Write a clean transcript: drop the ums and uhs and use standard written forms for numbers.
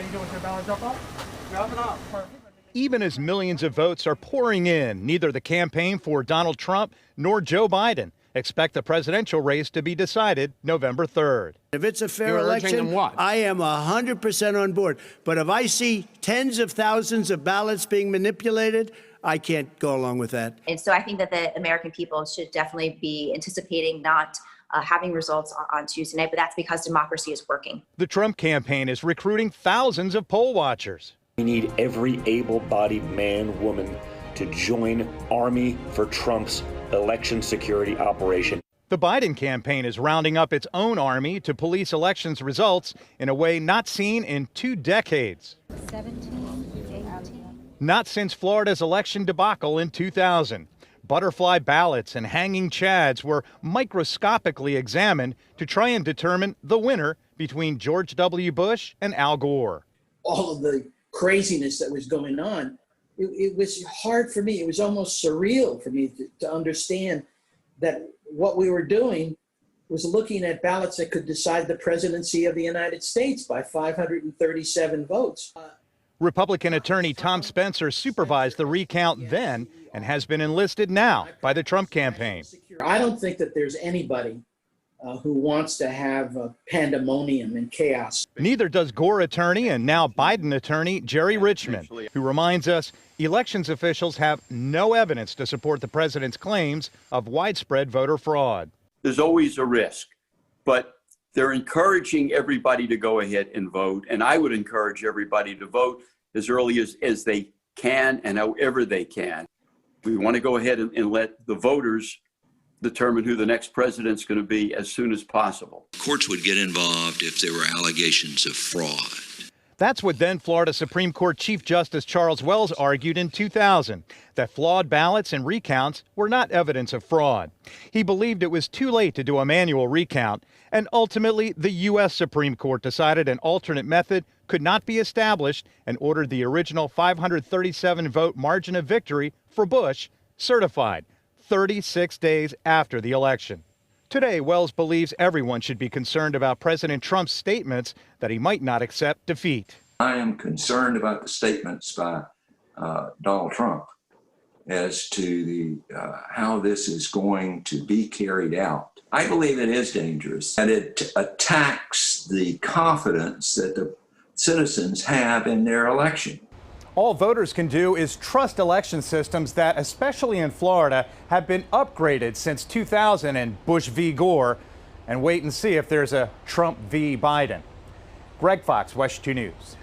you doing with your ballot drop off? Drop it off. Perfect. Even as millions of votes are pouring in, neither the campaign for Donald Trump nor Joe Biden expect the presidential race to be decided November 3rd. If it's a fair election, I am 100% on board. But if I see tens of thousands of ballots being manipulated, I can't go along with that. And so I think that the American people should definitely be anticipating not having results on Tuesday night, but that's because democracy is working. The Trump campaign is recruiting thousands of poll watchers. We need every able-bodied man, woman to join Army for Trump's election security operation. The Biden campaign is rounding up its own army to police elections results in a way not seen in 2 decades. 17, 18. Not since Florida's election debacle in 2000. Butterfly ballots and hanging chads were microscopically examined to try and determine the winner between George W. Bush and Al Gore. All of the craziness that was going on, it was hard for me. It was almost surreal for me to understand that what we were doing was looking at ballots that could decide the presidency of the United States by 537 votes. Republican attorney Tom Spencer supervised the recount then and has been enlisted now by the Trump campaign. I don't think that there's anybody who wants to have pandemonium and chaos. Neither does Gore attorney and now Biden attorney Jerry Richmond, who reminds us elections officials have no evidence to support the president's claims of widespread voter fraud. There's always a risk, but they're encouraging everybody to go ahead and vote. And I would encourage everybody to vote as early as they can and however they can. We want to go ahead and let the voters determine who the next president's going to be as soon as possible. Courts would get involved if there were allegations of fraud. That's what then Florida Supreme Court Chief Justice Charles Wells argued in 2000, that flawed ballots and recounts were not evidence of fraud. He believed it was too late to do a manual recount, and ultimately the U.S. Supreme Court decided an alternate method could not be established and ordered the original 537-vote margin of victory for Bush certified 36 days after the election. Today, Wells believes everyone should be concerned about President Trump's statements that he might not accept defeat. I am concerned about the statements by Donald Trump as to how this is going to be carried out. I believe it is dangerous, and it attacks the confidence that the citizens have in their election. All voters can do is trust election systems that, especially in Florida, have been upgraded since 2000 and Bush v. Gore, and wait and see if there's a Trump v. Biden. Greg Fox, WESH 2 News.